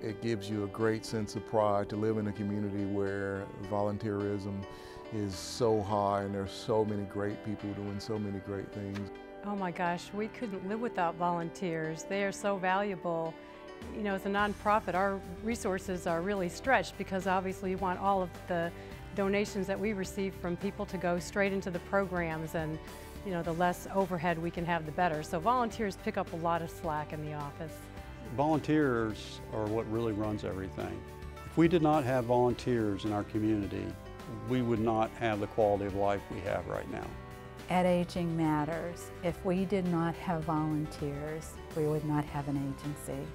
It gives you a great sense of pride to live in a community where volunteerism is so high and there's so many great people doing so many great things. Oh my gosh, we couldn't live without volunteers. They are so valuable. You know, as a nonprofit, our resources are really stretched because obviously we want all of the donations that we receive from people to go straight into the programs, and you know, the less overhead we can have, the better. So volunteers pick up a lot of slack in the office. Volunteers are what really runs everything. If we did not have volunteers in our community, we would not have the quality of life we have right now. At Aging Matters, if we did not have volunteers, we would not have an agency.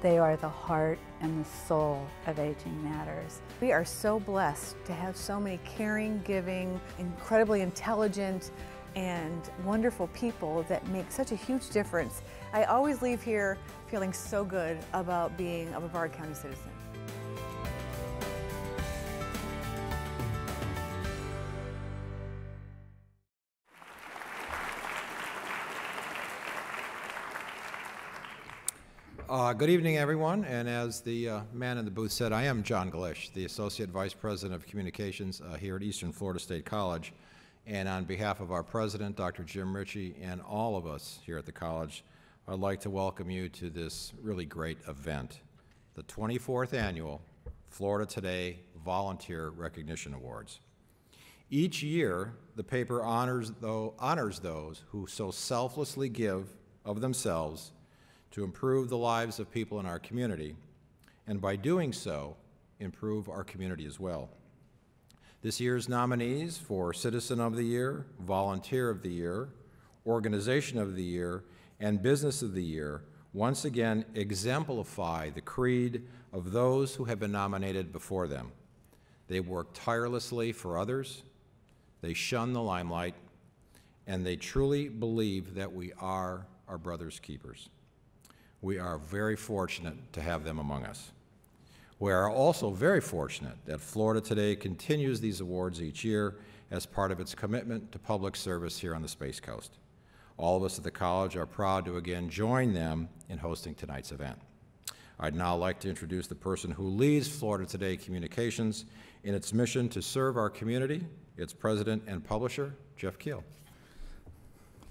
They are the heart and the soul of Aging Matters. We are so blessed to have so many caring, giving, incredibly intelligent, and wonderful people that make such a huge difference. I always leave here feeling so good about being a Brevard County citizen. Good evening, everyone, and as the man in the booth said, I am John Glish, the Associate Vice President of Communications here at Eastern Florida State College, and on behalf of our President, Dr. Jim Ritchie, and all of us here at the college, I'd like to welcome you to this really great event, the 24th Annual Florida Today Volunteer Recognition Awards. Each year, the paper honors those who so selflessly give of themselves to improve the lives of people in our community, and by doing so, improve our community as well. This year's nominees for Citizen of the Year, Volunteer of the Year, Organization of the Year, and Business of the Year once again exemplify the creed of those who have been nominated before them. They work tirelessly for others, they shun the limelight, and they truly believe that we are our brother's keepers. We are very fortunate to have them among us. We are also very fortunate that Florida Today continues these awards each year as part of its commitment to public service here on the Space Coast. All of us at the college are proud to again join them in hosting tonight's event. I'd now like to introduce the person who leads Florida Today Communications in its mission to serve our community, its president and publisher, Jeff Keel.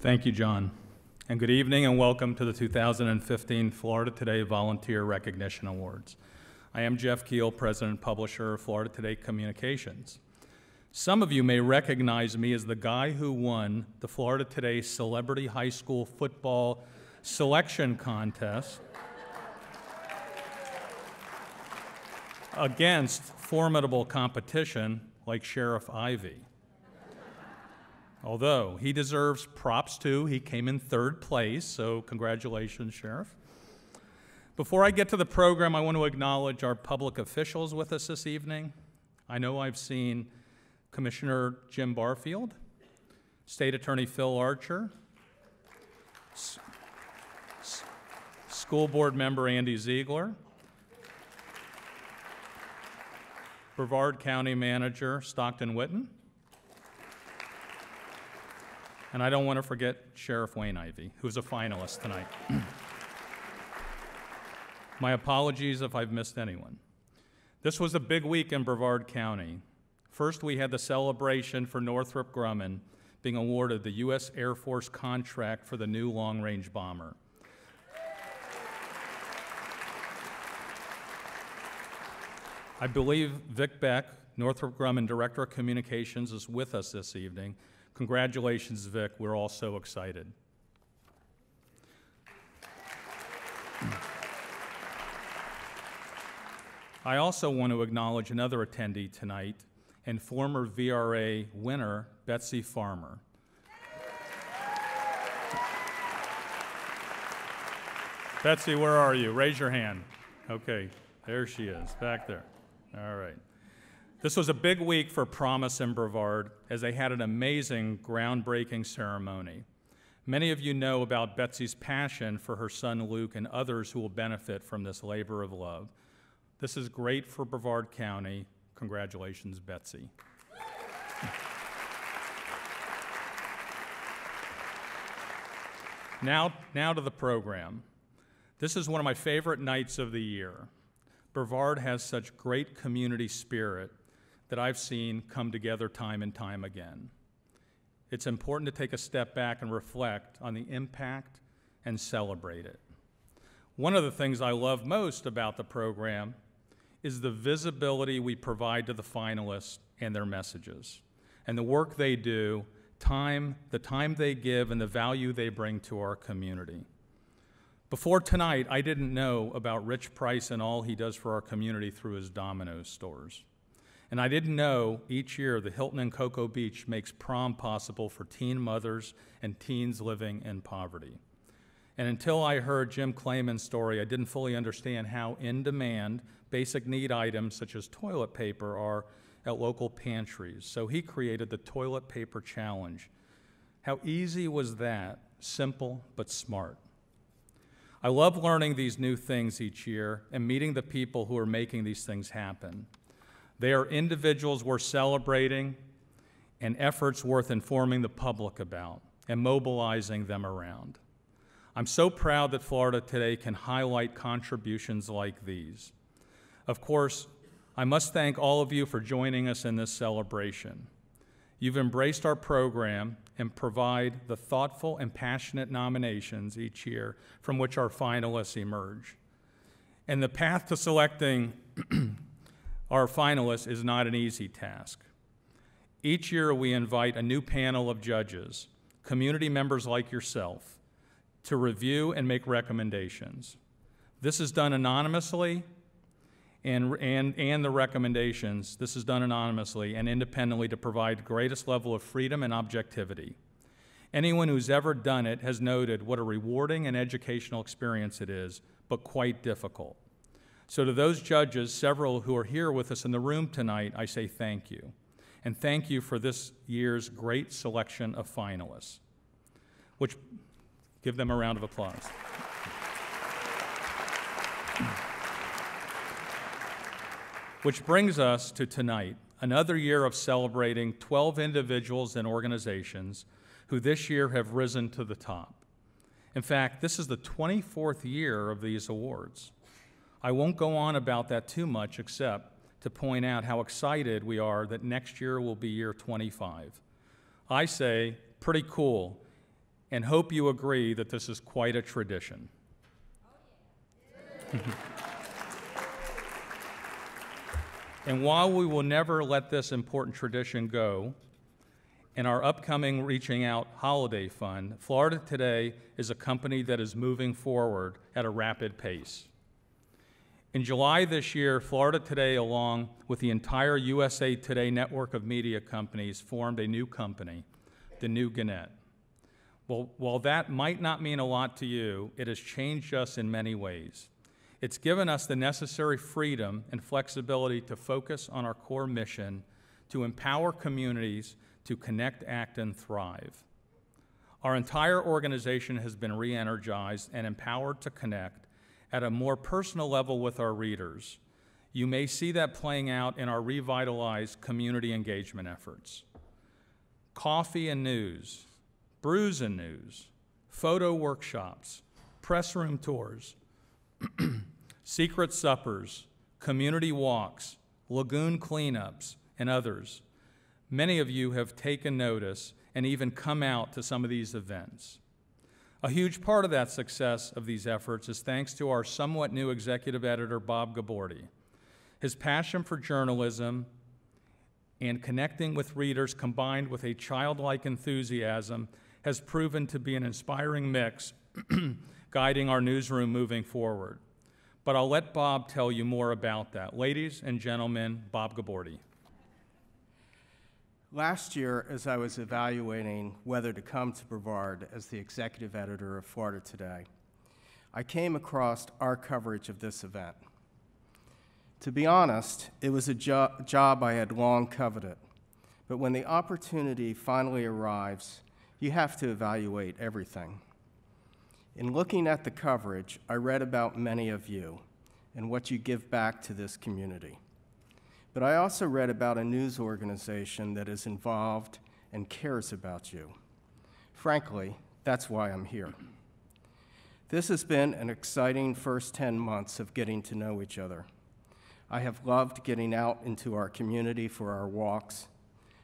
Thank you, John. And good evening and welcome to the 2015 Florida Today Volunteer Recognition Awards. I am Jeff Keel, President and Publisher of Florida Today Communications. Some of you may recognize me as the guy who won the Florida Today Celebrity High School Football Selection Contest against formidable competition like Sheriff Ivey. Although he deserves props too, he came in third place, so congratulations, Sheriff. Before I get to the program, I want to acknowledge our public officials with us this evening. I know I've seen Commissioner Jim Barfield, State Attorney Phil Archer, School Board Member Andy Ziegler, Brevard County Manager Stockton Witten, and I don't want to forget Sheriff Wayne Ivey, who's a finalist tonight. My apologies if I've missed anyone. This was a big week in Brevard County. First, we had the celebration for Northrop Grumman being awarded the U.S. Air Force contract for the new long-range bomber. I believe Vic Beck, Northrop Grumman Director of Communications, is with us this evening. Congratulations, Vic. We're all so excited. I also want to acknowledge another attendee tonight and former VRA winner, Betsy Farmer. Betsy, where are you? Raise your hand. Okay, there she is, back there. All right. This was a big week for Promise in Brevard as they had an amazing groundbreaking ceremony. Many of you know about Betsy's passion for her son Luke and others who will benefit from this labor of love. This is great for Brevard County. Congratulations, Betsy. Now to the program. This is one of my favorite nights of the year. Brevard has such great community spirit that I've seen come together time and time again. It's important to take a step back and reflect on the impact and celebrate it. One of the things I love most about the program is the visibility we provide to the finalists and their messages, and the work they do, the time they give, and the value they bring to our community. Before tonight, I didn't know about Rich Price and all he does for our community through his Domino's stores. And I didn't know each year the Hilton in Cocoa Beach makes prom possible for teen mothers and teens living in poverty. And until I heard Jim Clayman's story, I didn't fully understand how in-demand basic need items such as toilet paper are at local pantries. So he created the Toilet Paper Challenge. How easy was that? Simple but smart. I love learning these new things each year and meeting the people who are making these things happen. They are individuals worth celebrating and efforts worth informing the public about and mobilizing them around. I'm so proud that Florida Today can highlight contributions like these. Of course, I must thank all of you for joining us in this celebration. You've embraced our program and provide the thoughtful and passionate nominations each year from which our finalists emerge. And the path to selecting our finalists is not an easy task. Each year we invite a new panel of judges, community members like yourself, to review and make recommendations. This is done anonymously, and the recommendations, this is done anonymously and independently to provide the greatest level of freedom and objectivity. Anyone who's ever done it has noted what a rewarding and educational experience it is, but quite difficult. So to those judges, several who are here with us in the room tonight, I say thank you. And thank you for this year's great selection of finalists. Give them a round of applause. Which brings us to tonight, another year of celebrating 12 individuals and organizations who this year have risen to the top. In fact, this is the 24th year of these awards. I won't go on about that too much except to point out how excited we are that next year will be year 25. I say, pretty cool, and hope you agree that this is quite a tradition. And while we will never let this important tradition go, in our upcoming Reaching Out Holiday Fund, Florida Today is a company that is moving forward at a rapid pace. In July this year, Florida Today, along with the entire USA Today network of media companies, formed a new company, the New Gannett. Well, while that might not mean a lot to you, it has changed us in many ways. It's given us the necessary freedom and flexibility to focus on our core mission to empower communities to connect, act, and thrive. Our entire organization has been re-energized and empowered to connect at a more personal level with our readers. You may see that playing out in our revitalized community engagement efforts. Coffee and news, brews and news, photo workshops, press room tours, secret suppers, community walks, lagoon cleanups, and others. Many of you have taken notice and even come out to some of these events. A huge part of that success of these efforts is thanks to our somewhat new executive editor, Bob Gabordi. His passion for journalism and connecting with readers combined with a childlike enthusiasm has proven to be an inspiring mix guiding our newsroom moving forward. But I'll let Bob tell you more about that. Ladies and gentlemen, Bob Gabordi. Last year, as I was evaluating whether to come to Brevard as the executive editor of Florida Today, I came across our coverage of this event. To be honest, it was a job I had long coveted, but when the opportunity finally arrives, you have to evaluate everything. In looking at the coverage, I read about many of you and what you give back to this community. But I also read about a news organization that is involved and cares about you. Frankly, that's why I'm here. This has been an exciting first 10 months of getting to know each other. I have loved getting out into our community for our walks.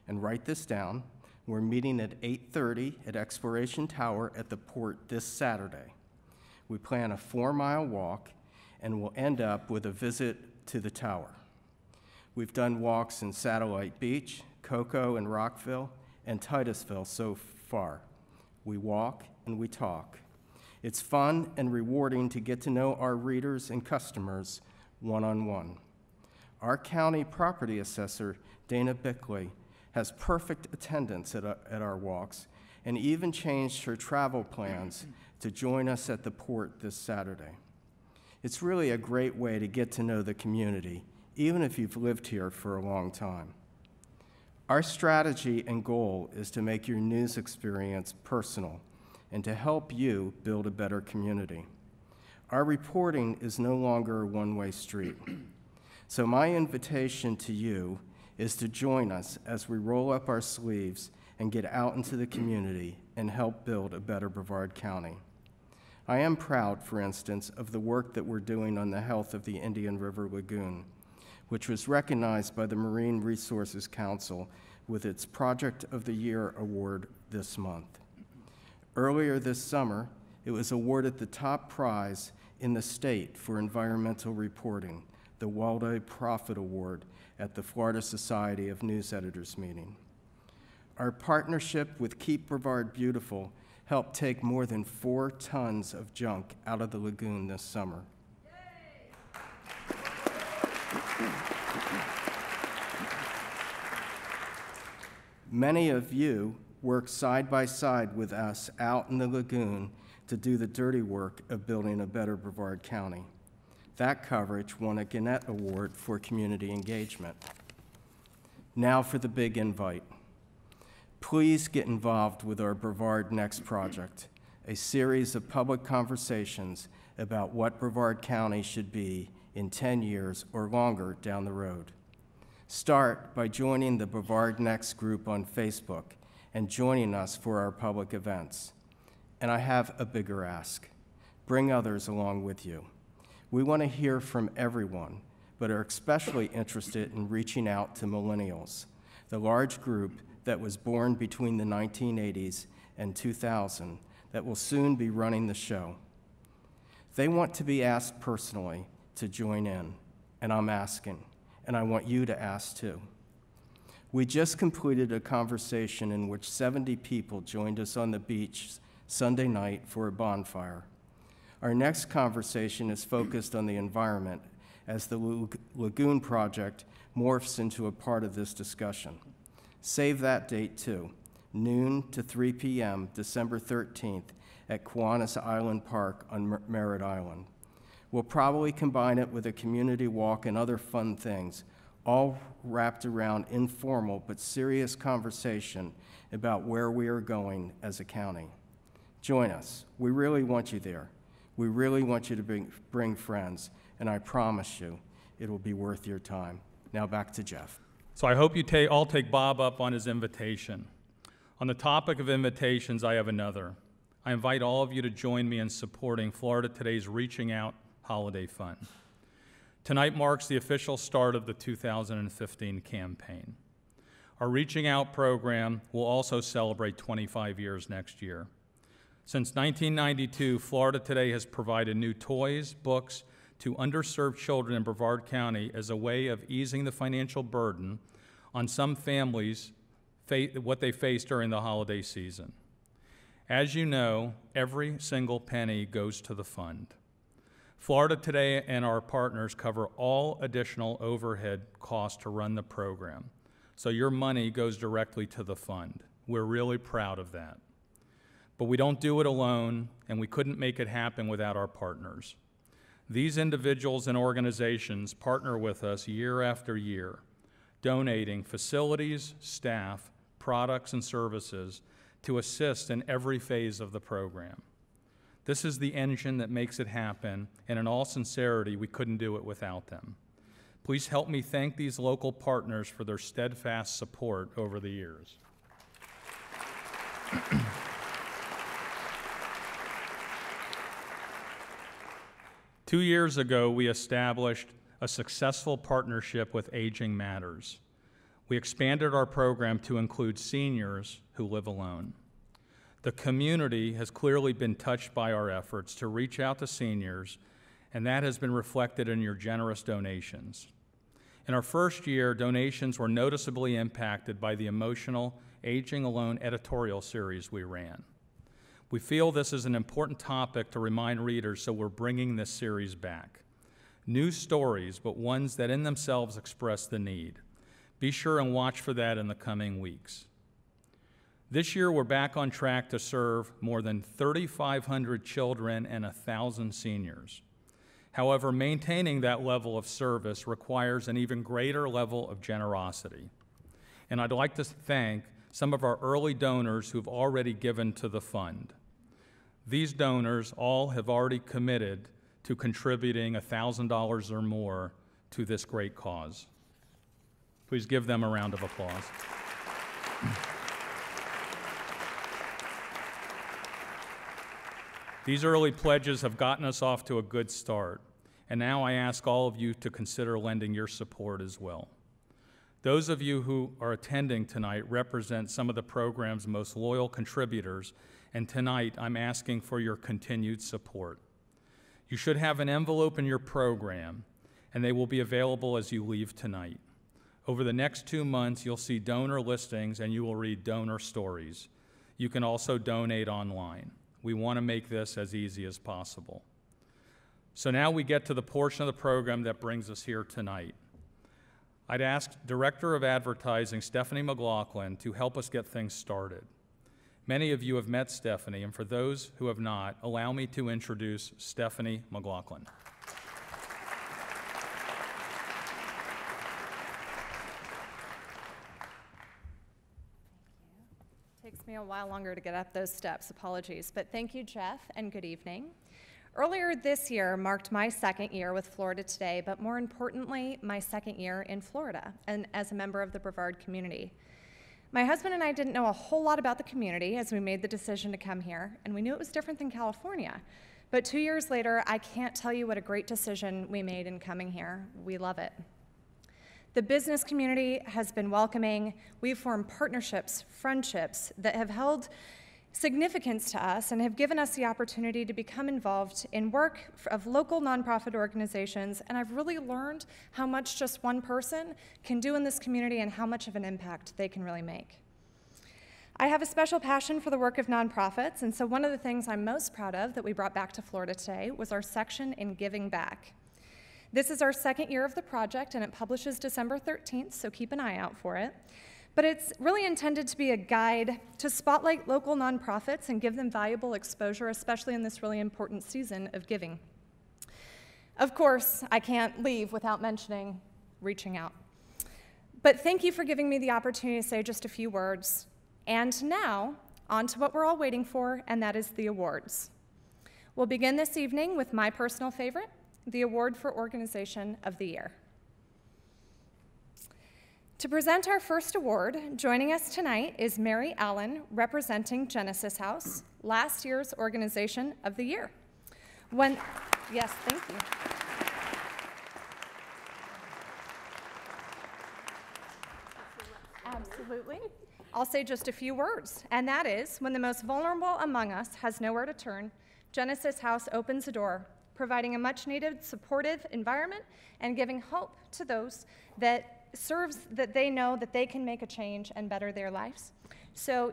And write this down, we're meeting at 8:30 at Exploration Tower at the port this Saturday. We plan a 4-mile walk and will end up with a visit to the tower. We've done walks in Satellite Beach, Cocoa and Rockville, and Titusville so far. We walk and we talk. It's fun and rewarding to get to know our readers and customers one-on-one. Our county property assessor, Dana Bickley, has perfect attendance at our walks and even changed her travel plans to join us at the port this Saturday. It's really a great way to get to know the community, even if you've lived here for a long time. Our strategy and goal is to make your news experience personal and to help you build a better community. Our reporting is no longer a one-way street. So my invitation to you is to join us as we roll up our sleeves and get out into the community and help build a better Brevard County. I am proud, for instance, of the work that we're doing on the health of the Indian River Lagoon, which was recognized by the Marine Resources Council with its Project of the Year award this month. Earlier this summer, it was awarded the top prize in the state for environmental reporting, the Waldo Profit Award at the Florida Society of News Editors meeting. Our partnership with Keep Brevard Beautiful helped take more than 4 tons of junk out of the lagoon this summer. Many of you work side by side with us out in the lagoon to do the dirty work of building a better Brevard County. That coverage won a Gannett Award for community engagement. Now for the big invite. Please get involved with our Brevard Next project, a series of public conversations about what Brevard County should be in 10 years or longer down the road. Start by joining the Brevard Next group on Facebook and joining us for our public events. And I have a bigger ask. Bring others along with you. We want to hear from everyone, but are especially interested in reaching out to millennials, the large group that was born between the 1980s and 2000 that will soon be running the show. They want to be asked personally to join in, and I'm asking, and I want you to ask too. We just completed a conversation in which 70 people joined us on the beach Sunday night for a bonfire. Our next conversation is focused on the environment as the Lagoon Project morphs into a part of this discussion. Save that date too, noon to 3 p.m., December 13th at Kiwanis Island Park on Merritt Island. We'll probably combine it with a community walk and other fun things, all wrapped around informal but serious conversation about where we are going as a county. Join us. We really want you there. We really want you to bring friends, and I promise you it will be worth your time. Now back to Jeff. So I hope you all take Bob up on his invitation. On the topic of invitations, I have another. I invite all of you to join me in supporting Florida Today's Reaching Out Holiday Fund. Tonight marks the official start of the 2015 campaign. Our Reaching Out program will also celebrate 25 years next year. Since 1992, Florida Today has provided new toys, books to underserved children in Brevard County as a way of easing the financial burden on some families, what they face during the holiday season. As you know, every single penny goes to the fund. Florida Today and our partners cover all additional overhead costs to run the program, so your money goes directly to the fund. We're really proud of that. But we don't do it alone, and we couldn't make it happen without our partners. These individuals and organizations partner with us year after year, donating facilities, staff, products, and services to assist in every phase of the program. This is the engine that makes it happen, and in all sincerity, we couldn't do it without them. Please help me thank these local partners for their steadfast support over the years. 2 years ago, we established a successful partnership with Aging Matters. We expanded our program to include seniors who live alone. The community has clearly been touched by our efforts to reach out to seniors, and that has been reflected in your generous donations. In our first year, donations were noticeably impacted by the emotional Aging Alone editorial series we ran. We feel this is an important topic to remind readers, so we're bringing this series back. New stories, but ones that in themselves express the need. Be sure and watch for that in the coming weeks. This year, we're back on track to serve more than 3,500 children and 1,000 seniors. However, maintaining that level of service requires an even greater level of generosity. And I'd like to thank some of our early donors who've already given to the fund. These donors all have already committed to contributing $1,000 or more to this great cause. Please give them a round of applause. These early pledges have gotten us off to a good start, and now I ask all of you to consider lending your support as well. Those of you who are attending tonight represent some of the program's most loyal contributors, and tonight I'm asking for your continued support. You should have an envelope in your program, and they will be available as you leave tonight. Over the next 2 months, you'll see donor listings and you will read donor stories. You can also donate online. We want to make this as easy as possible. So now we get to the portion of the program that brings us here tonight. I'd ask Director of Advertising, Stephanie McLaughlin, to help us get things started. Many of you have met Stephanie, and for those who have not, allow me to introduce Stephanie McLaughlin. Takes me a while longer to get up those steps, apologies. But thank you, Jeff, and good evening. Earlier this year marked my second year with Florida Today, but more importantly, my second year in Florida and as a member of the Brevard community. My husband and I didn't know a whole lot about the community as we made the decision to come here, and we knew it was different than California. But 2 years later, I can't tell you what a great decision we made in coming here. We love it. The business community has been welcoming. We've formed partnerships, friendships that have held significance to us and have given us the opportunity to become involved in work of local nonprofit organizations, and I've really learned how much just one person can do in this community and how much of an impact they can really make. I have a special passion for the work of nonprofits, and so one of the things I'm most proud of that we brought back to Florida Today was our section in Giving Back. This is our second year of the project, and it publishes December 13th, so keep an eye out for it. But it's really intended to be a guide to spotlight local nonprofits and give them valuable exposure, especially in this really important season of giving. Of course, I can't leave without mentioning reaching out. But thank you for giving me the opportunity to say just a few words. And now, on to what we're all waiting for, and that is the awards. We'll begin this evening with my personal favorite, the Award for Organization of the Year. To present our first award, joining us tonight is Mary Allen, representing Genesis House, last year's Organization of the Year. Yes, thank you. Absolutely. I'll say just a few words, and that is, when the most vulnerable among us has nowhere to turn, Genesis House opens a door, providing a much-needed supportive environment and giving hope to those that they know that they can make a change and better their lives. So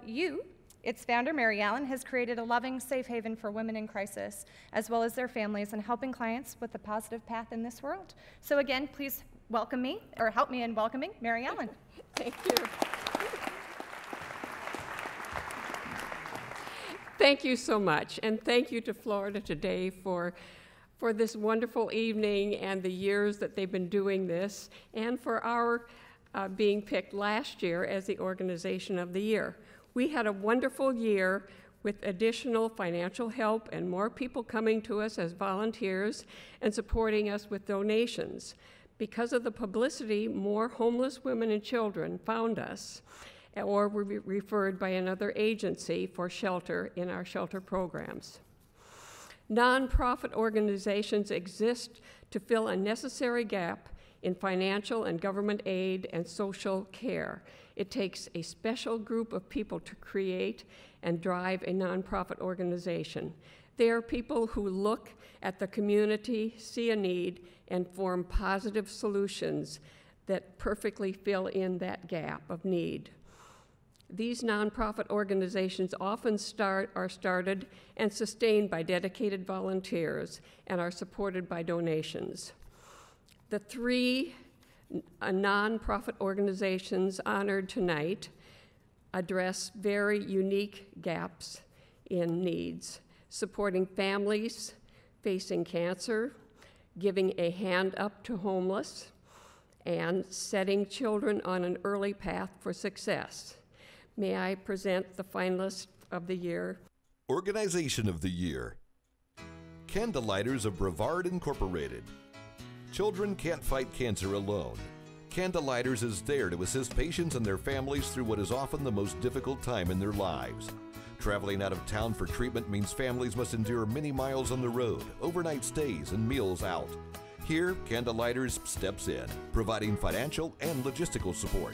its founder, Mary Allen, has created a loving, safe haven for women in crisis, as well as their families, and helping clients with a positive path in this world. So again, please welcome me, or help me in welcoming Mary Allen. Thank you. Thank you so much, and thank you to Florida Today for this wonderful evening and the years that they've been doing this, and for our being picked last year as the Organization of the Year. We had a wonderful year with additional financial help and more people coming to us as volunteers and supporting us with donations. Because of the publicity, more homeless women and children found us or were referred by another agency for shelter in our shelter programs. Nonprofit organizations exist to fill a necessary gap in financial and government aid and social care. It takes a special group of people to create and drive a nonprofit organization. They are people who look at the community, see a need, and form positive solutions that perfectly fill in that gap of need. These nonprofit organizations often are started and sustained by dedicated volunteers and are supported by donations. The three nonprofit organizations honored tonight address very unique gaps in needs, supporting families facing cancer, giving a hand up to homeless, and setting children on an early path for success. May I present the finalists of the year? Organization of the Year. Candelighters of Brevard Incorporated. Children can't fight cancer alone. Candelighters is there to assist patients and their families through what is often the most difficult time in their lives. Traveling out of town for treatment means families must endure many miles on the road, overnight stays, and meals out. Here, Candelighters steps in, providing financial and logistical support.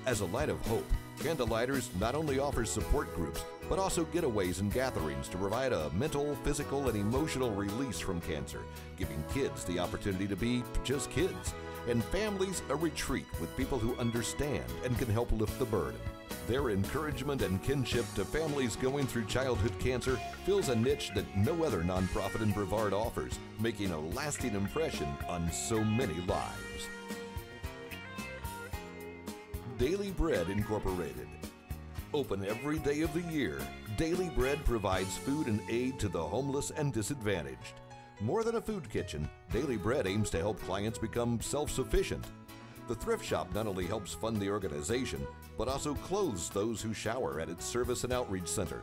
As a light of hope, Candelighters not only offers support groups, but also getaways and gatherings to provide a mental, physical, and emotional release from cancer, giving kids the opportunity to be just kids, and families a retreat with people who understand and can help lift the burden. Their encouragement and kinship to families going through childhood cancer fills a niche that no other nonprofit in Brevard offers, making a lasting impression on so many lives. Daily Bread Incorporated. Open every day of the year, Daily Bread provides food and aid to the homeless and disadvantaged. More than a food kitchen, Daily Bread aims to help clients become self-sufficient. The thrift shop not only helps fund the organization, but also clothes those who shower at its service and outreach center.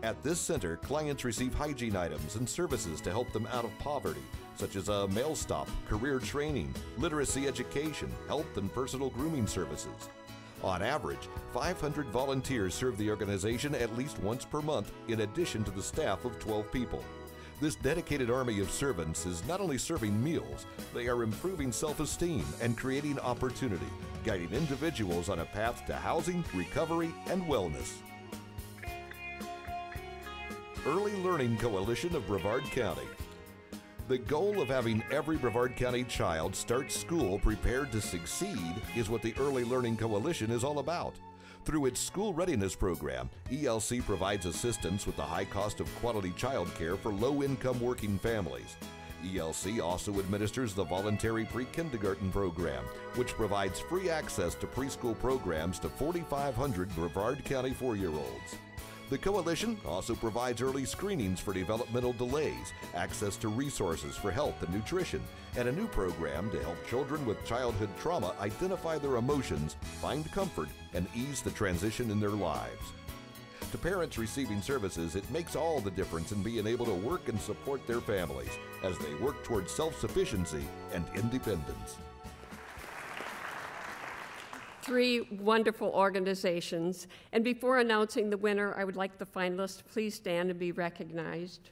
At this center, clients receive hygiene items and services to help them out of poverty, such as a mail stop, career training, literacy education, health and personal grooming services. On average, 500 volunteers serve the organization at least once per month, in addition to the staff of 12 people. This dedicated army of servants is not only serving meals, they are improving self-esteem and creating opportunity, guiding individuals on a path to housing, recovery, and wellness. Early Learning Coalition of Brevard County. The goal of having every Brevard County child start school prepared to succeed is what the Early Learning Coalition is all about. Through its school readiness program, ELC provides assistance with the high cost of quality child care for low-income working families. ELC also administers the voluntary pre-kindergarten program, which provides free access to preschool programs to 4,500 Brevard County 4-year-olds. The coalition also provides early screenings for developmental delays, access to resources for health and nutrition, and a new program to help children with childhood trauma identify their emotions, find comfort, and ease the transition in their lives. To parents receiving services, it makes all the difference in being able to work and support their families as they work towards self-sufficiency and independence. Three wonderful organizations. And before announcing the winner, I would like the finalists to please stand and be recognized.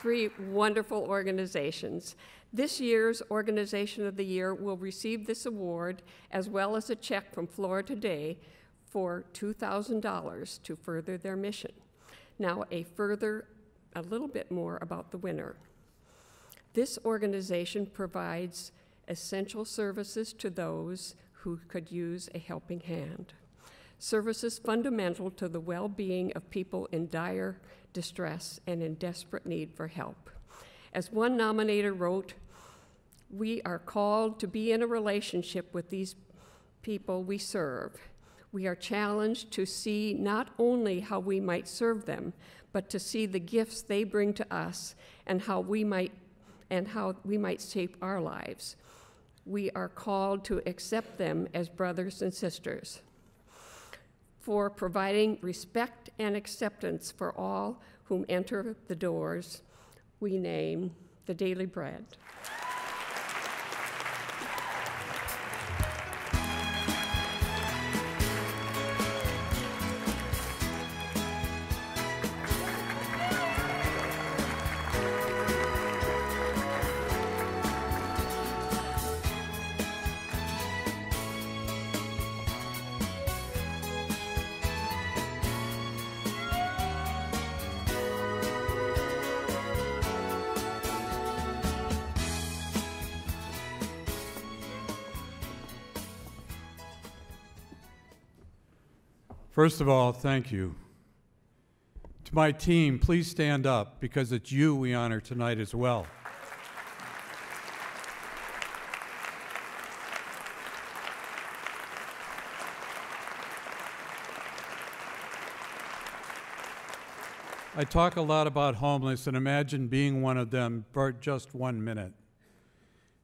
Three wonderful organizations. This year's Organization of the Year will receive this award, as well as a check from Flora Today for $2,000 to further their mission. Now, a little bit more about the winner. This organization provides essential services to those who could use a helping hand. Services fundamental to the well-being of people in dire distress and in desperate need for help. As one nominator wrote, "We are called to be in a relationship with these people we serve. We are challenged to see not only how we might serve them, but to see the gifts they bring to us and how we might shape our lives. We are called to accept them as brothers and sisters. For providing respect and acceptance for all whom enter the doors, we name the Daily Bread. First of all, thank you. To my team, please stand up because it's you we honor tonight as well. I talk a lot about homeless, and imagine being one of them for just 1 minute.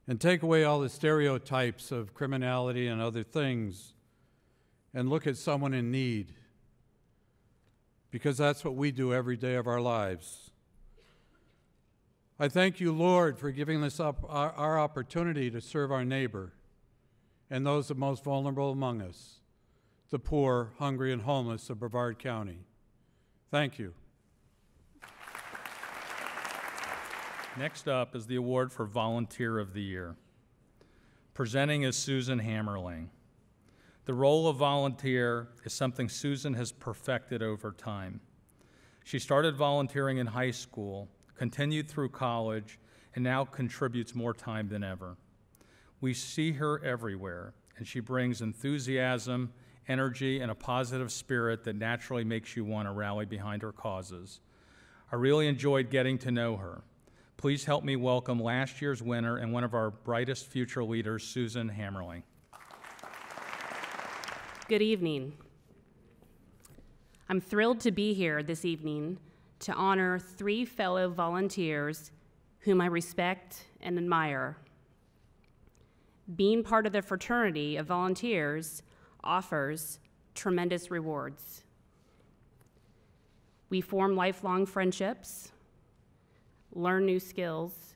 And take away all the stereotypes of criminality and other things, and look at someone in need, because that's what we do every day of our lives. I thank you, Lord, for giving us our opportunity to serve our neighbor and those the most vulnerable among us, the poor, hungry, and homeless of Brevard County. Thank you. Next up is the award for Volunteer of the Year. Presenting is Susan Hammerling. The role of volunteer is something Susan has perfected over time. She started volunteering in high school, continued through college, and now contributes more time than ever. We see her everywhere, and she brings enthusiasm, energy, and a positive spirit that naturally makes you want to rally behind her causes. I really enjoyed getting to know her. Please help me welcome last year's winner and one of our brightest future leaders, Susan Hammerling. Good evening. I'm thrilled to be here this evening to honor 3 fellow volunteers whom I respect and admire. Being part of the fraternity of volunteers offers tremendous rewards. We form lifelong friendships, learn new skills,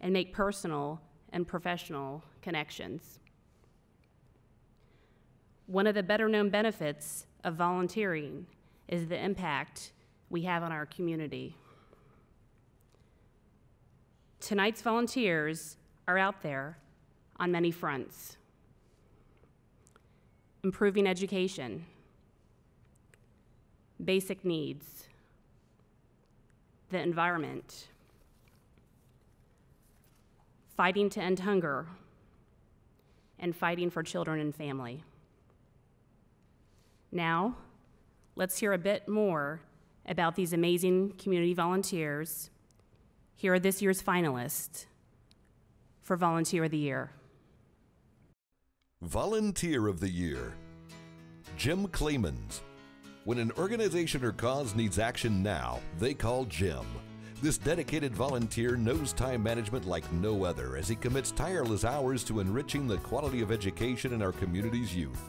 and make personal and professional connections. One of the better-known benefits of volunteering is the impact we have on our community. Tonight's volunteers are out there on many fronts. Improving education, basic needs, the environment, fighting to end hunger, and fighting for children and family. Now, let's hear a bit more about these amazing community volunteers. Here are this year's finalists for Volunteer of the Year. Volunteer of the Year, Jim Clemens. When an organization or cause needs action now, they call Jim. This dedicated volunteer knows time management like no other as he commits tireless hours to enriching the quality of education in our community's youth.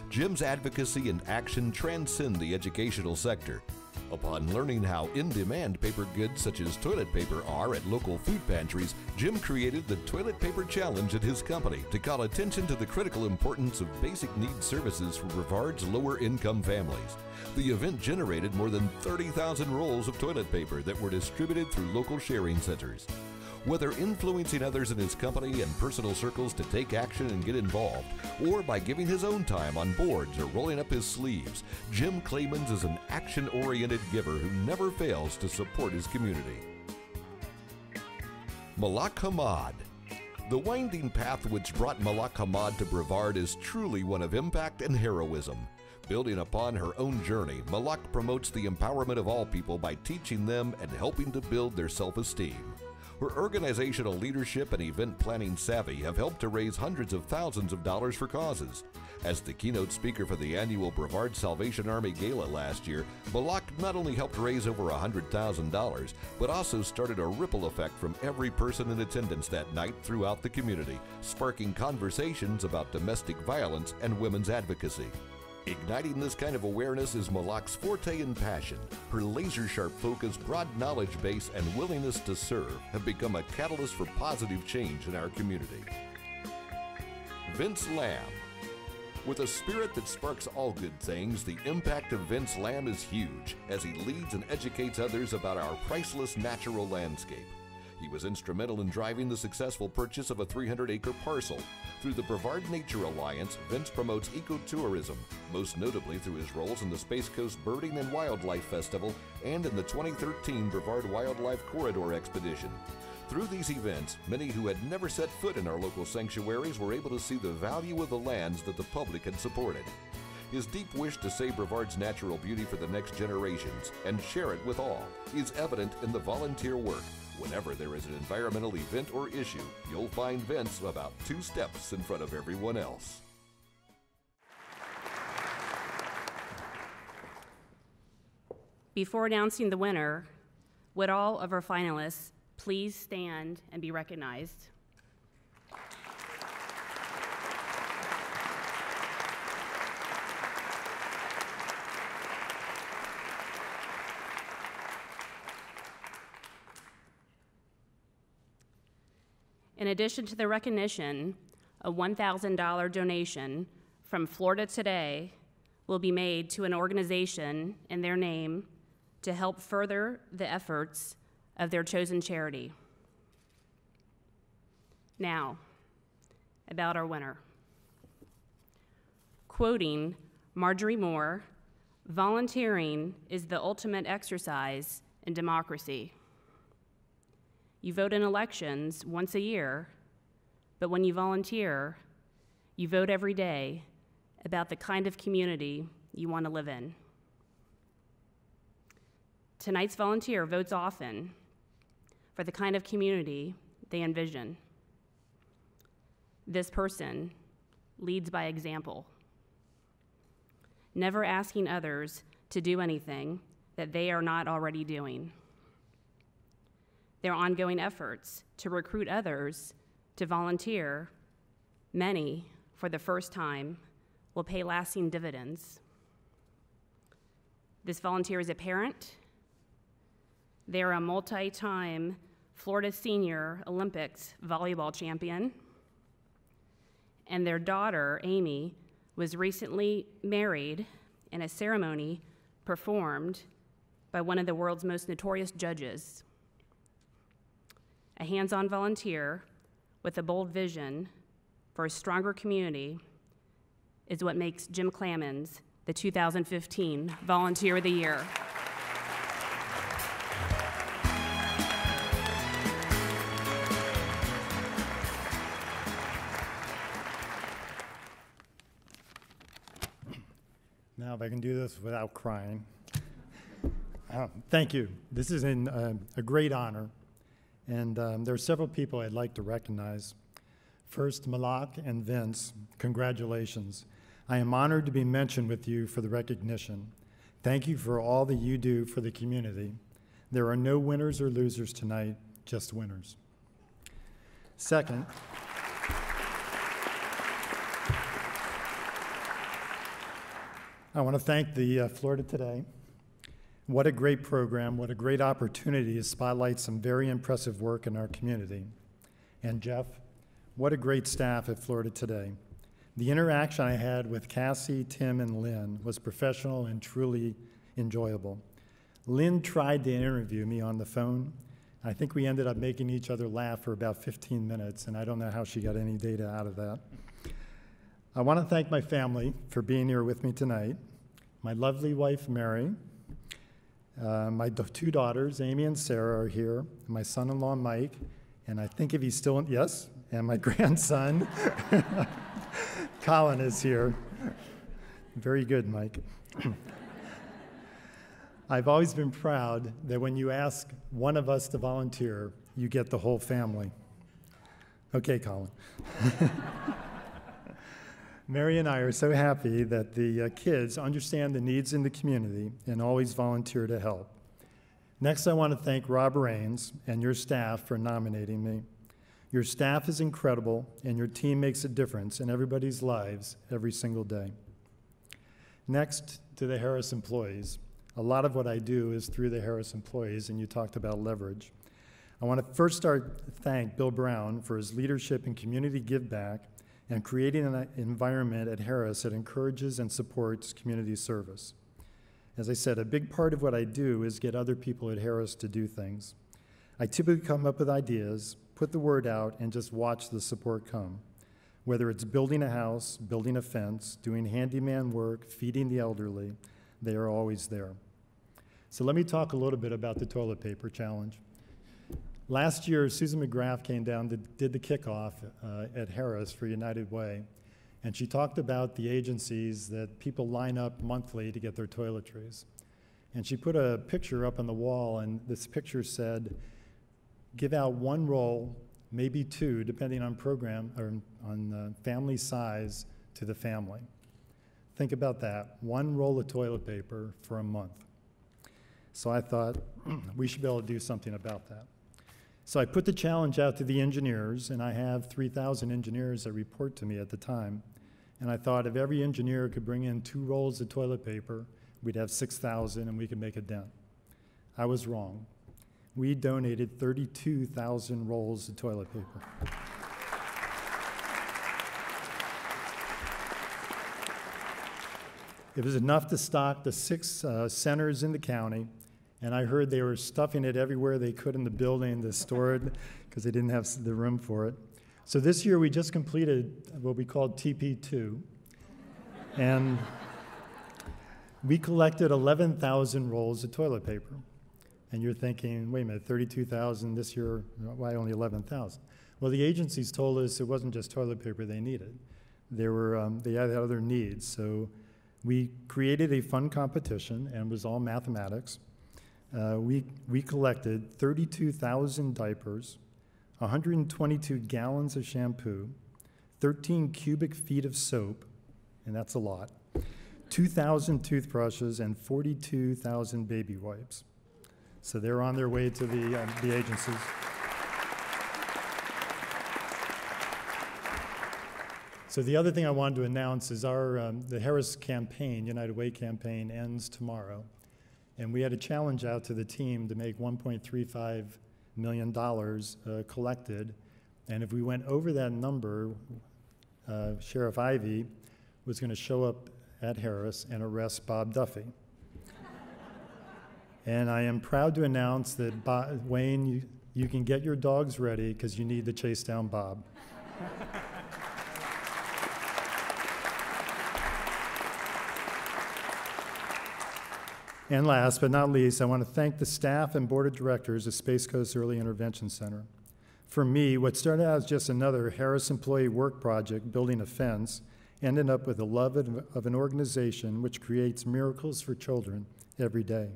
Jim's advocacy and action transcend the educational sector. Upon learning how in-demand paper goods such as toilet paper are at local food pantries, Jim created the Toilet Paper Challenge at his company to call attention to the critical importance of basic needs services for Brevard's lower-income families. The event generated more than 30,000 rolls of toilet paper that were distributed through local sharing centers. Whether influencing others in his company and personal circles to take action and get involved, or by giving his own time on boards or rolling up his sleeves, Jim Clemens is an action-oriented giver who never fails to support his community. Malak Hamad. The winding path which brought Malak Hamad to Brevard is truly one of impact and heroism. Building upon her own journey, Malak promotes the empowerment of all people by teaching them and helping to build their self-esteem. Her organizational leadership and event planning savvy have helped to raise hundreds of thousands of dollars for causes. As the keynote speaker for the annual Brevard Salvation Army Gala last year, Malak not only helped raise over $100,000, but also started a ripple effect from every person in attendance that night throughout the community, sparking conversations about domestic violence and women's advocacy. Igniting this kind of awareness is Malak's forte and passion. Her laser-sharp focus, broad knowledge base, and willingness to serve have become a catalyst for positive change in our community. Vince Lamb. With a spirit that sparks all good things, the impact of Vince Lamb is huge as he leads and educates others about our priceless natural landscape. He was instrumental in driving the successful purchase of a 300-acre parcel. Through the Brevard Nature Alliance, Vince promotes ecotourism, most notably through his roles in the Space Coast Birding and Wildlife Festival and in the 2013 Brevard Wildlife Corridor Expedition. Through these events, many who had never set foot in our local sanctuaries were able to see the value of the lands that the public had supported. His deep wish to save Brevard's natural beauty for the next generations and share it with all is evident in the volunteer work. Whenever there is an environmental event or issue, you'll find Vince about 2 steps in front of everyone else. Before announcing the winner, would all of our finalists please stand and be recognized? In addition to the recognition, a $1,000 donation from Florida Today will be made to an organization in their name to help further the efforts of their chosen charity. Now, about our winner. Quoting Marjorie Moore, volunteering is the ultimate exercise in democracy. You vote in elections once a year, but when you volunteer, you vote every day about the kind of community you want to live in. Tonight's volunteer votes often for the kind of community they envision. This person leads by example, never asking others to do anything that they are not already doing. Their ongoing efforts to recruit others to volunteer, many for the first time, will pay lasting dividends. This volunteer is a parent. They're a multi-time Florida Senior Olympics volleyball champion. And their daughter, Amy, was recently married in a ceremony performed by one of the world's most notorious judges. A hands-on volunteer with a bold vision for a stronger community is what makes Jim Clamens the 2015 Volunteer of the Year. Now, if I can do this without crying. Thank you. This is a great honor. And there are several people I'd like to recognize. First, Malak and Vince, congratulations. I am honored to be mentioned with you for the recognition. Thank you for all that you do for the community. There are no winners or losers tonight, just winners. Second, I want to thank the Florida Today. What a great program, what a great opportunity to spotlight some very impressive work in our community. And Jeff, what a great staff at Florida Today. The interaction I had with Cassie, Tim, and Lynn was professional and truly enjoyable. Lynn tried to interview me on the phone. I think we ended up making each other laugh for about 15 minutes, and I don't know how she got any data out of that. I want to thank my family for being here with me tonight. My lovely wife, Mary. My 2 daughters, Amy and Sarah, are here. My son-in-law, Mike, and I think if he's still, yes, and my grandson, Colin, is here. Very good, Mike. I've always been proud that when you ask one of us to volunteer, you get the whole family. Okay, Colin. Mary and I are so happy that the kids understand the needs in the community and always volunteer to help. Next, I want to thank Rob Raines and your staff for nominating me. Your staff is incredible, and your team makes a difference in everybody's lives every single day. Next, to the Harris employees. A lot of what I do is through the Harris employees, and you talked about leverage. I want to first thank Bill Brown for his leadership in community give back and creating an environment at Harris that encourages and supports community service. As I said, a big part of what I do is get other people at Harris to do things. I typically come up with ideas, put the word out, and just watch the support come. Whether it's building a house, building a fence, doing handyman work, feeding the elderly, they are always there. So let me talk a little bit about the toilet paper challenge. Last year, Susan McGrath came down, did the kickoff at Harris for United Way, and she talked about the agencies that people line up monthly to get their toiletries. And she put a picture up on the wall, and this picture said, give out one roll, maybe two, depending on program or on family size to the family. Think about that, one roll of toilet paper for a month. So I thought we should be able to do something about that. So I put the challenge out to the engineers, and I have 3,000 engineers that report to me at the time. And I thought if every engineer could bring in 2 rolls of toilet paper, we'd have 6,000 and we could make a dent. I was wrong. We donated 32,000 rolls of toilet paper. It was enough to stock the 6 centers in the county, and I heard they were stuffing it everywhere they could in the building to store it because they didn't have the room for it. So this year we just completed what we called TP2, and we collected 11,000 rolls of toilet paper. And you're thinking, wait a minute, 32,000 this year, why only 11,000? Well, the agencies told us it wasn't just toilet paper they needed. They had other needs. So we created a fun competition, and it was all mathematics. We collected 32,000 diapers, 122 gallons of shampoo, 13 cubic feet of soap, and that's a lot, 2,000 toothbrushes, and 42,000 baby wipes. So they're on their way to the agencies. So the other thing I wanted to announce is the Harris campaign, United Way campaign, ends tomorrow. And we had a challenge out to the team to make $1.35 million collected. And if we went over that number, Sheriff Ivey was going to show up at Harris and arrest Bob Duffy. And I am proud to announce that, Wayne, you can get your dogs ready because you need to chase down Bob. And last but not least, I want to thank the staff and board of directors of Space Coast Early Intervention Center. For me, what started out as just another Harris employee work project building a fence ended up with the love of an organization which creates miracles for children every day.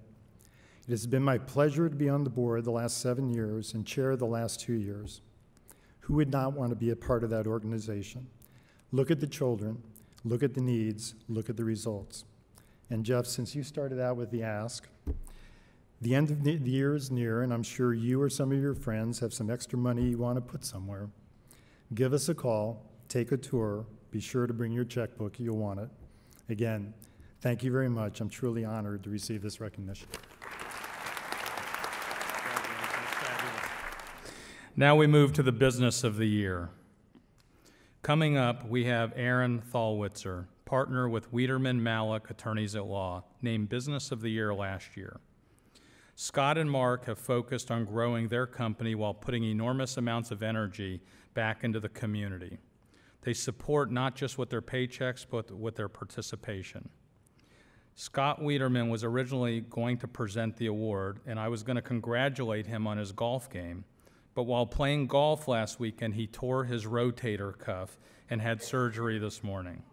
It has been my pleasure to be on the board the last 7 years and chair the last 2 years. Who would not want to be a part of that organization? Look at the children, look at the needs, look at the results. And Jeff, since you started out with the ask, the end of the year is near, and I'm sure you or some of your friends have some extra money you want to put somewhere. Give us a call, take a tour, be sure to bring your checkbook, you'll want it. Again, thank you very much. I'm truly honored to receive this recognition. Now we move to the business of the year. Coming up, we have Aaron Thalwitzer, partner with Wiederman Malik Attorneys at Law, named Business of the Year last year. Scott and Mark have focused on growing their company while putting enormous amounts of energy back into the community. They support not just with their paychecks, but with their participation. Scott Wiederman was originally going to present the award, and I was going to congratulate him on his golf game. But while playing golf last weekend, he tore his rotator cuff and had surgery this morning.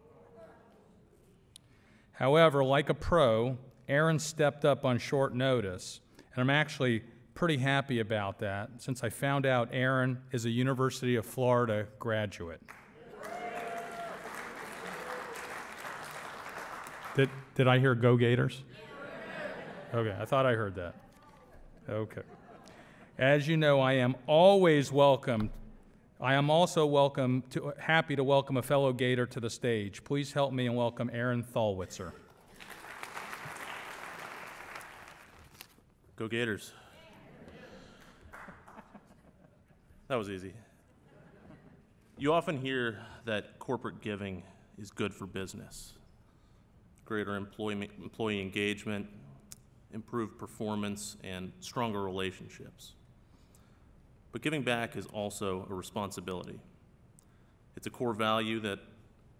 However, like a pro, Aaron stepped up on short notice, and I'm actually pretty happy about that since I found out Aaron is a University of Florida graduate. Did I hear Go Gators? Okay, I thought I heard that. Okay. As you know, I am always welcome. I am also happy to welcome a fellow Gator to the stage. Please help me and welcome Aaron Thalwitzer. Go Gators. That was easy. You often hear that corporate giving is good for business. Greater employee engagement, improved performance, and stronger relationships. But giving back is also a responsibility. It's a core value that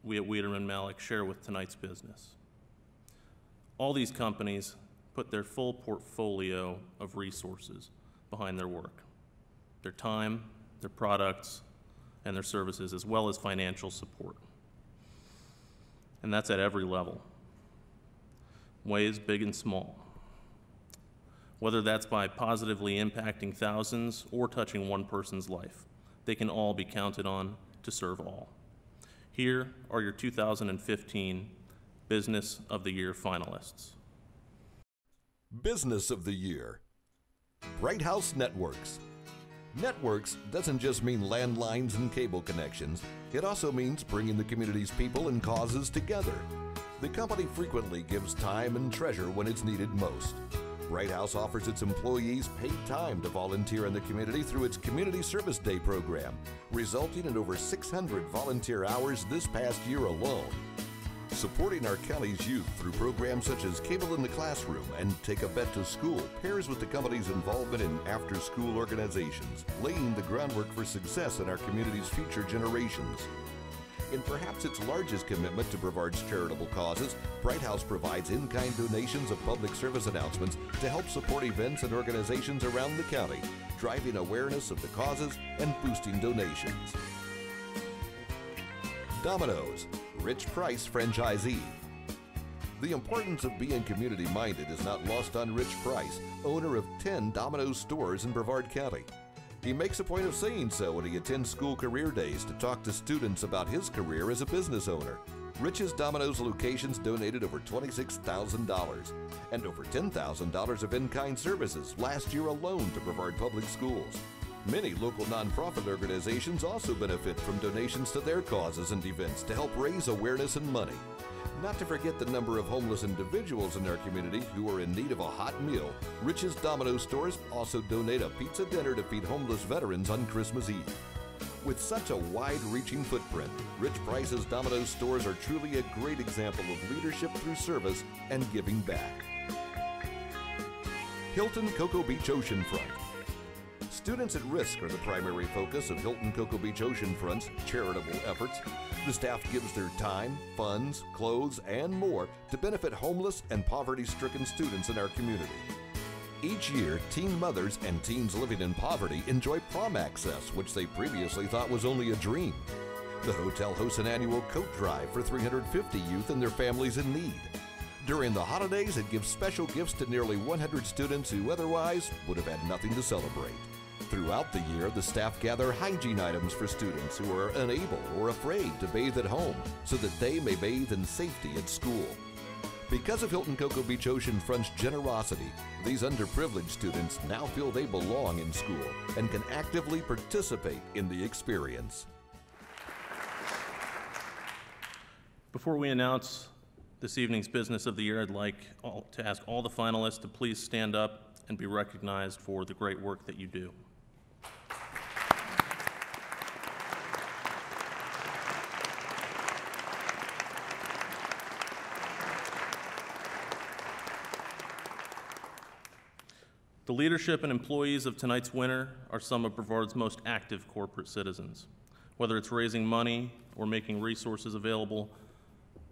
we at Wiederman Malik share with tonight's business. All these companies put their full portfolio of resources behind their work, their time, their products, and their services, as well as financial support. And that's at every level, ways big and small. Whether that's by positively impacting thousands or touching one person's life, they can all be counted on to serve all. Here are your 2015 Business of the Year finalists. Business of the Year. Bright House Networks. Networks doesn't just mean landlines and cable connections. It also means bringing the community's people and causes together. The company frequently gives time and treasure when it's needed most. Bright House offers its employees paid time to volunteer in the community through its Community Service Day program, resulting in over 600 volunteer hours this past year alone. Supporting our county's youth through programs such as Cable in the Classroom and Take a Bet to School pairs with the company's involvement in after-school organizations, laying the groundwork for success in our community's future generations. In perhaps its largest commitment to Brevard's charitable causes, Bright House provides in-kind donations of public service announcements to help support events and organizations around the county, driving awareness of the causes and boosting donations. Domino's, Rich Price franchisee. The importance of being community-minded is not lost on Rich Price, owner of 10 Domino's stores in Brevard County. He makes a point of saying so when he attends school career days to talk to students about his career as a business owner. Rich's Domino's locations donated over $26,000 and over $10,000 of in-kind services last year alone to Brevard Public Schools. Many local nonprofit organizations also benefit from donations to their causes and events to help raise awareness and money. Not to forget the number of homeless individuals in our community who are in need of a hot meal. Rich's Domino's stores also donate a pizza dinner to feed homeless veterans on Christmas Eve. With such a wide-reaching footprint, Rich Price's Domino's stores are truly a great example of leadership through service and giving back. Hilton Cocoa Beach Oceanfront. Students at risk are the primary focus of Hilton Cocoa Beach Oceanfront's charitable efforts. The staff gives their time, funds, clothes, and more to benefit homeless and poverty-stricken students in our community. Each year, teen mothers and teens living in poverty enjoy prom access, which they previously thought was only a dream. The hotel hosts an annual coat drive for 350 youth and their families in need. During the holidays, it gives special gifts to nearly 100 students who otherwise would have had nothing to celebrate. Throughout the year, the staff gather hygiene items for students who are unable or afraid to bathe at home so that they may bathe in safety at school. Because of Hilton Cocoa Beach Oceanfront's generosity, these underprivileged students now feel they belong in school and can actively participate in the experience. Before we announce this evening's Business of the Year, I'd like to ask all the finalists to please stand up and be recognized for the great work that you do. The leadership and employees of tonight's winner are some of Brevard's most active corporate citizens. Whether it's raising money or making resources available,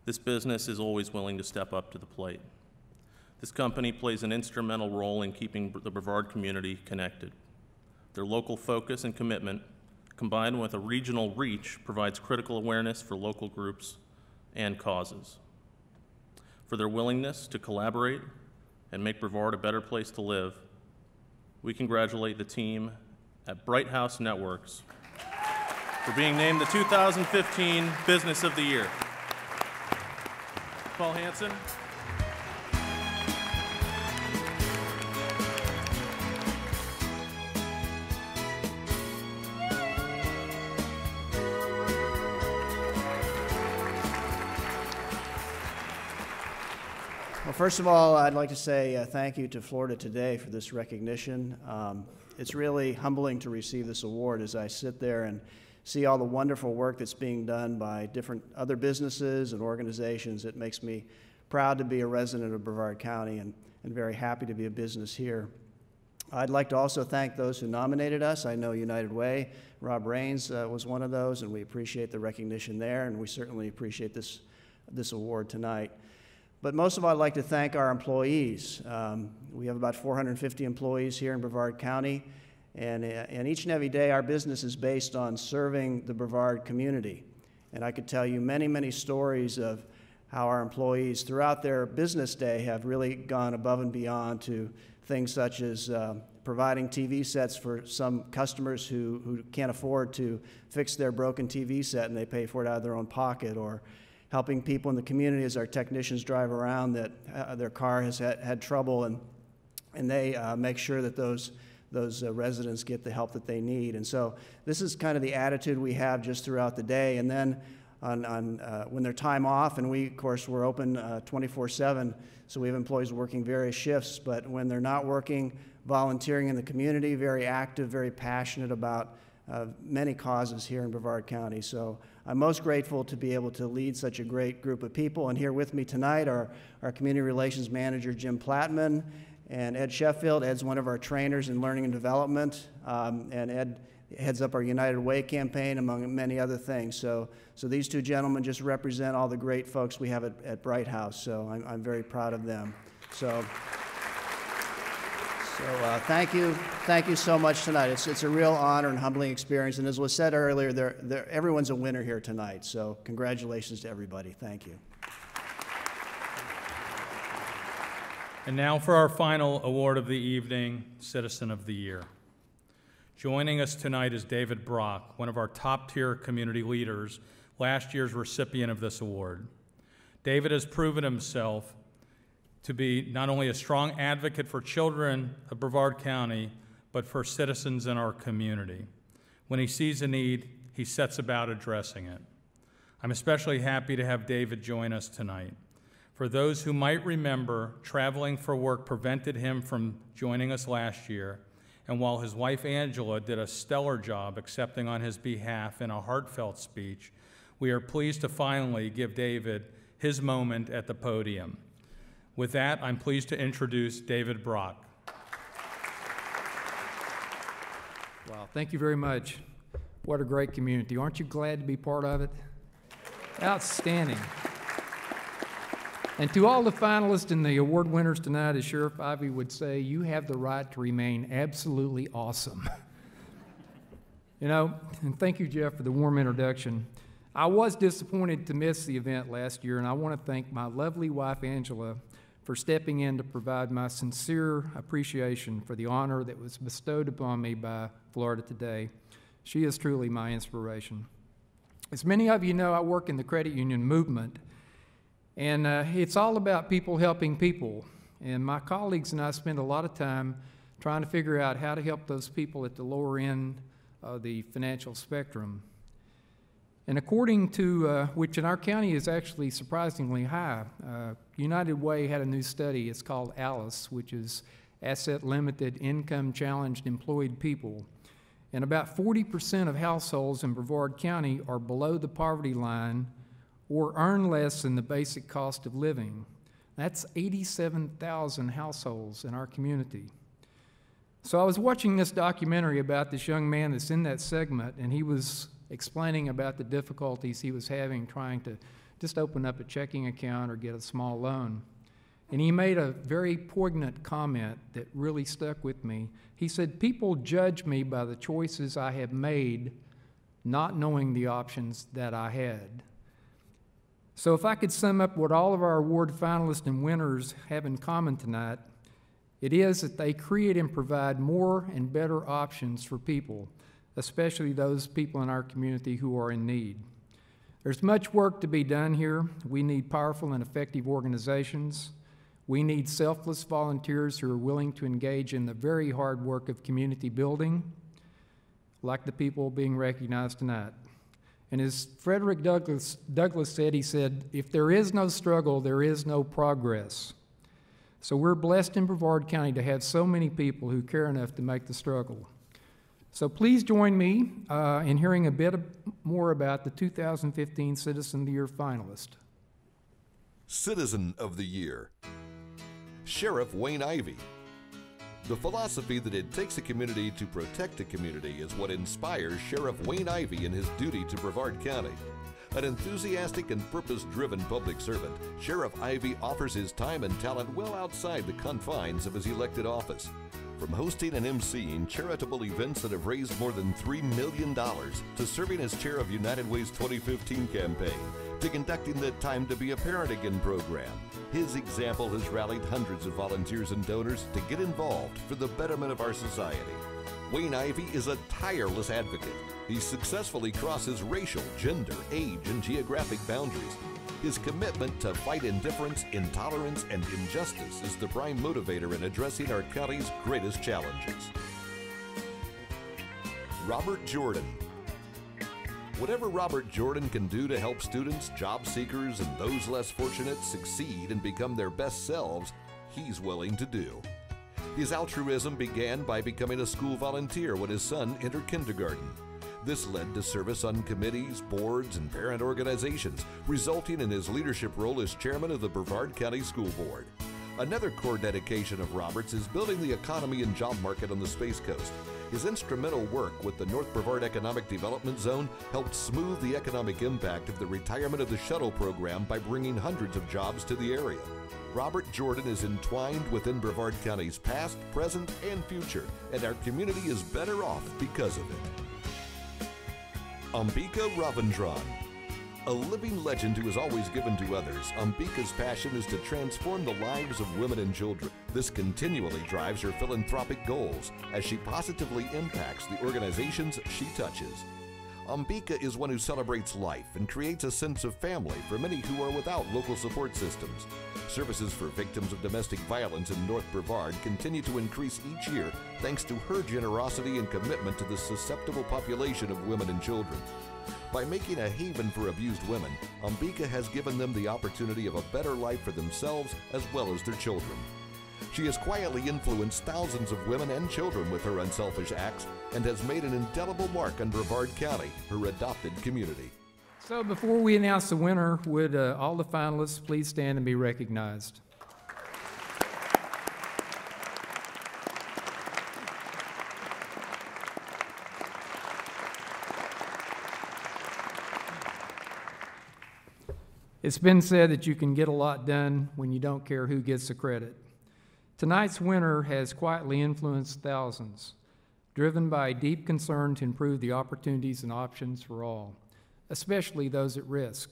this business is always willing to step up to the plate. This company plays an instrumental role in keeping the Brevard community connected. Their local focus and commitment, combined with a regional reach, provides critical awareness for local groups and causes. For their willingness to collaborate and make Brevard a better place to live, we congratulate the team at Bright House Networks for being named the 2015 Business of the Year. Paul Hansen. Well, First of all, I'd like to say thank you to Florida Today for this recognition. It's really humbling to receive this award as I sit there and see all the wonderful work that's being done by different other businesses and organizations. It makes me proud to be a resident of Brevard County and very happy to be a business here. I'd like to also thank those who nominated us. I know United Way, Rob Raines was one of those, and we appreciate the recognition there, and we certainly appreciate this award tonight. But most of all, I'd like to thank our employees. We have about 450 employees here in Brevard County, and each and every day our business is based on serving the Brevard community. And I could tell you many, many stories of how our employees throughout their business day have really gone above and beyond to things such as providing TV sets for some customers who can't afford to fix their broken TV set and they pay for it out of their own pocket, or helping people in the community as our technicians drive around that their car has had trouble, and they make sure that those residents get the help that they need. And so this is kind of the attitude we have just throughout the day. And then when they're time off, and we, of course, we're open 24/7, so we have employees working various shifts, but when they're not working, volunteering in the community, very active, very passionate about many causes here in Brevard County. So I'm most grateful to be able to lead such a great group of people. And here with me tonight are our Community Relations Manager, Jim Plattman, and Ed Sheffield. Ed's one of our trainers in learning and development, and Ed heads up our United Way campaign, among many other things. So these two gentlemen just represent all the great folks we have at Bright House, so I'm very proud of them. So thank you so much tonight. It's a real honor and humbling experience, and as was said earlier, everyone's a winner here tonight, so congratulations to everybody. Thank you. And now for our final award of the evening, Citizen of the Year. Joining us tonight is David Brock, one of our top-tier community leaders, last year's recipient of this award. David has proven himself to be not only a strong advocate for children of Brevard County, but for citizens in our community. When he sees a need, he sets about addressing it. I'm especially happy to have David join us tonight. For those who might remember, traveling for work prevented him from joining us last year, and while his wife Angela did a stellar job accepting on his behalf in a heartfelt speech, we are pleased to finally give David his moment at the podium. With that, I'm pleased to introduce David Brock. Wow, thank you very much. What a great community. Aren't you glad to be part of it? Outstanding. And to all the finalists and the award winners tonight, as Sheriff Ivey would say, you have the right to remain absolutely awesome. You know, and thank you, Jeff, for the warm introduction. I was disappointed to miss the event last year, and I want to thank my lovely wife, Angela, for stepping in to provide my sincere appreciation for the honor that was bestowed upon me by Florida Today. She is truly my inspiration. As many of you know, I work in the credit union movement, and it's all about people helping people. And my colleagues and I spend a lot of time trying to figure out how to help those people at the lower end of the financial spectrum. And according to, which in our county is actually surprisingly high, United Way had a new study. It's called ALICE, which is Asset Limited Income Challenged Employed People. And about 40% of households in Brevard County are below the poverty line or earn less than the basic cost of living. That's 87,000 households in our community. So I was watching this documentary about this young man that's in that segment, and he was explaining about the difficulties he was having trying to just open up a checking account or get a small loan. And he made a very poignant comment that really stuck with me. He said, "People judge me by the choices I have made, not knowing the options that I had." So if I could sum up what all of our award finalists and winners have in common tonight, it is that they create and provide more and better options for people, especially those people in our community who are in need. There's much work to be done here. We need powerful and effective organizations. We need selfless volunteers who are willing to engage in the very hard work of community building, like the people being recognized tonight. And as Frederick Douglass said, he said, "If there is no struggle, there is no progress." So we're blessed in Brevard County to have so many people who care enough to make the struggle. So please join me in hearing a bit more about the 2015 Citizen of the Year finalist. Citizen of the Year, Sheriff Wayne Ivey. The philosophy that it takes a community to protect a community is what inspires Sheriff Wayne Ivey in his duty to Brevard County. An enthusiastic and purpose-driven public servant, Sheriff Ivey offers his time and talent well outside the confines of his elected office. From hosting and emceeing charitable events that have raised more than $3 million, to serving as chair of United Way's 2015 campaign, to conducting the Time to Be a Parent Again program, his example has rallied hundreds of volunteers and donors to get involved for the betterment of our society. Wayne Ivey is a tireless advocate. He successfully crosses racial, gender, age, and geographic boundaries. His commitment to fight indifference, intolerance, and injustice is the prime motivator in addressing our county's greatest challenges. Robert Jordan. Whatever Robert Jordan can do to help students, job seekers, and those less fortunate succeed and become their best selves, he's willing to do. His altruism began by becoming a school volunteer when his son entered kindergarten. This led to service on committees, boards, and parent organizations, resulting in his leadership role as chairman of the Brevard County School Board. Another core dedication of Robert's is building the economy and job market on the Space Coast. His instrumental work with the North Brevard Economic Development Zone helped smooth the economic impact of the retirement of the shuttle program by bringing hundreds of jobs to the area. Robert Jordan is entwined within Brevard County's past, present, and future, and our community is better off because of it. Ambika Ravindran. A living legend who is always given to others, Ambika's passion is to transform the lives of women and children. This continually drives her philanthropic goals as she positively impacts the organizations she touches. Ambika is one who celebrates life and creates a sense of family for many who are without local support systems. Services for victims of domestic violence in North Brevard continue to increase each year thanks to her generosity and commitment to the susceptible population of women and children. By making a haven for abused women, Ambika has given them the opportunity of a better life for themselves as well as their children. She has quietly influenced thousands of women and children with her unselfish acts and has made an indelible mark on Brevard County, her adopted community. So before we announce the winner, would all the finalists please stand and be recognized? It's been said that you can get a lot done when you don't care who gets the credit. Tonight's winner has quietly influenced thousands, driven by a deep concern to improve the opportunities and options for all, especially those at risk.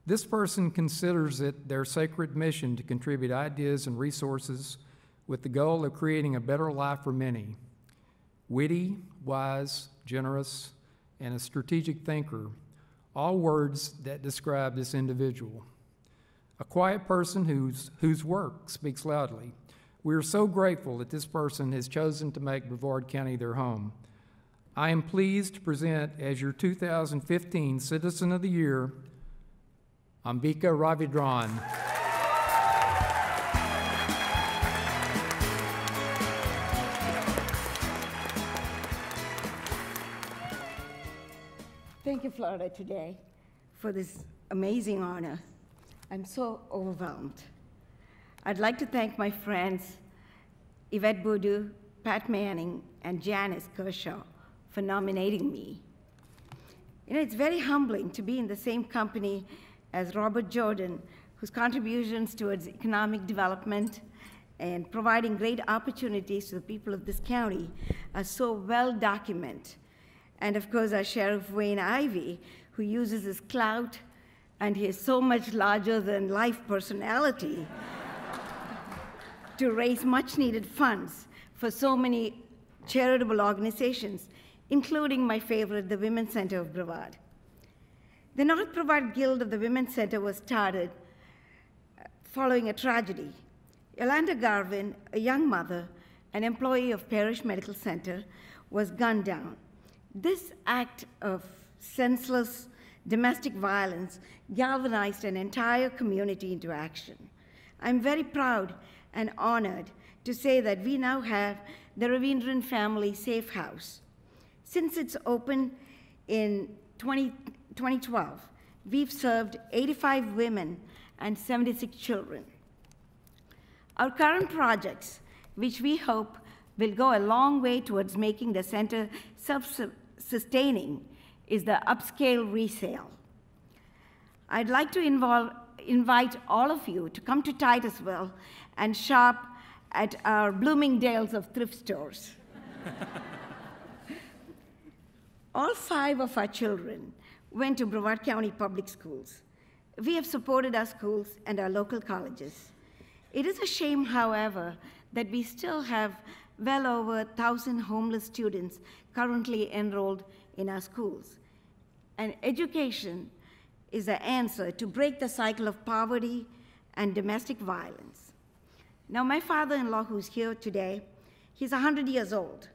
This person considers it their sacred mission to contribute ideas and resources with the goal of creating a better life for many. Witty, wise, generous, and a strategic thinker, all words that describe this individual. A quiet person whose work speaks loudly. We are so grateful that this person has chosen to make Brevard County their home. I am pleased to present as your 2015 Citizen of the Year, Ambika Ravindran. Thank you, Florida Today, for this amazing honor. I'm so overwhelmed. I'd like to thank my friends Yvette Boudou, Pat Manning, and Janice Kershaw for nominating me. You know, it's very humbling to be in the same company as Robert Jordan, whose contributions towards economic development and providing great opportunities to the people of this county are so well documented. And of course, our Sheriff Wayne Ivey, who uses his clout and his so much larger than life personality to raise much needed funds for so many charitable organizations, including my favorite, the Women's Center of Brevard. The North Brevard Guild of the Women's Center was started following a tragedy. Yolanda Garvin, a young mother, an employee of Parish Medical Center, was gunned down. This act of senseless domestic violence galvanized an entire community into action. I'm very proud and honored to say that we now have the Ravindran Family Safe House. Since its opened in 2012, we've served 85 women and 76 children. Our current projects, which we hope will go a long way towards making the center self-sustaining, is the upscale resale. I'd like to invite all of you to come to Titusville and shop at our Bloomingdale's of thrift stores. All 5 of our children went to Brevard County Public Schools. We have supported our schools and our local colleges. It is a shame, however, that we still have well over 1,000 homeless students currently enrolled in our schools. And education is the answer to break the cycle of poverty and domestic violence. Now, my father-in-law, who's here today, he's 100 years old.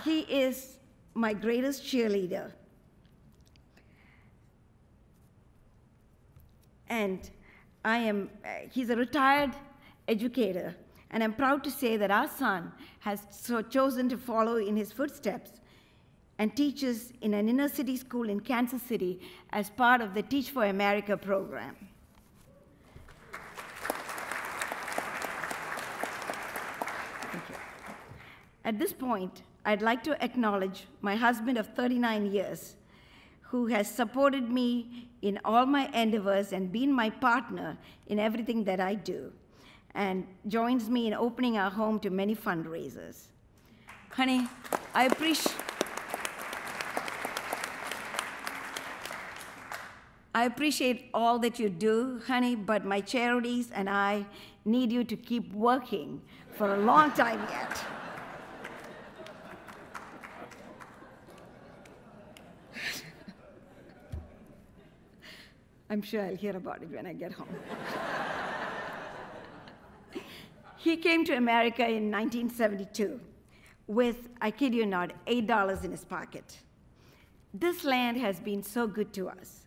He is my greatest cheerleader. And he's a retired educator, and I'm proud to say that our son has chosen to follow in his footsteps and teaches in an inner city school in Kansas City as part of the Teach for America program. Thank you. At this point, I'd like to acknowledge my husband of 39 years, who has supported me in all my endeavors and been my partner in everything that I do, and joins me in opening our home to many fundraisers. Honey, I appreciate all that you do, honey, but my charities and I need you to keep working for a long time yet. I'm sure I'll hear about it when I get home. He came to America in 1972 with, I kid you not, $8 in his pocket. This land has been so good to us.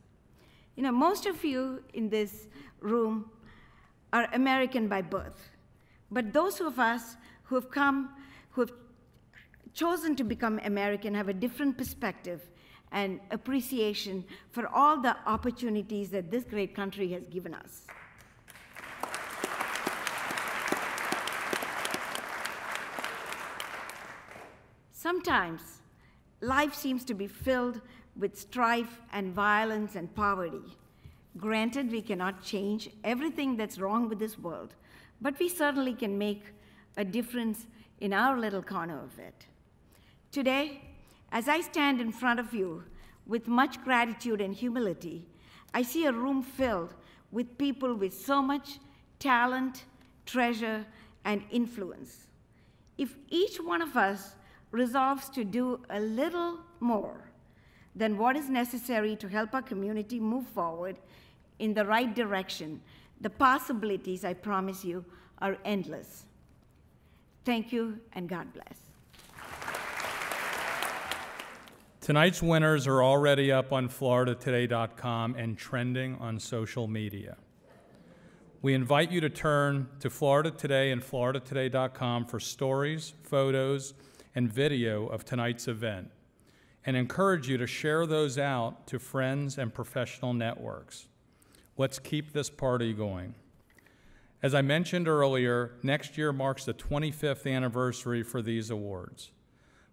You know, most of you in this room are American by birth, but those of us who have chosen to become American have a different perspective and appreciation for all the opportunities that this great country has given us. Sometimes, life seems to be filled with strife and violence and poverty. Granted, we cannot change everything that's wrong with this world, but we certainly can make a difference in our little corner of it. Today, as I stand in front of you with much gratitude and humility, I see a room filled with people with so much talent, treasure, and influence. If each one of us resolves to do a little more than what is necessary to help our community move forward in the right direction, the possibilities, I promise you, are endless. Thank you, and God bless. Tonight's winners are already up on FloridaToday.com and trending on social media. We invite you to turn to Florida Today and FloridaToday.com for stories, photos, and video of tonight's event, and encourage you to share those out to friends and professional networks. Let's keep this party going. As I mentioned earlier, next year marks the 25th anniversary for these awards,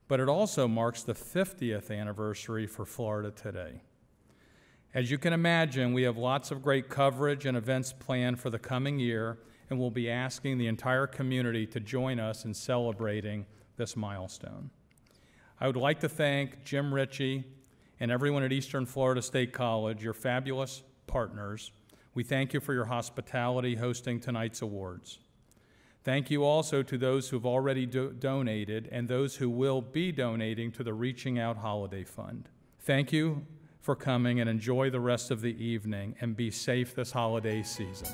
but it also marks the 50th anniversary for Florida Today. As you can imagine, we have lots of great coverage and events planned for the coming year, and we'll be asking the entire community to join us in celebrating this milestone. I would like to thank Jim Ritchie and everyone at Eastern Florida State College, your fabulous partners. We thank you for your hospitality hosting tonight's awards. Thank you also to those who've already donated and those who will be donating to the Reaching Out Holiday Fund. Thank you for coming, and enjoy the rest of the evening, and be safe this holiday season.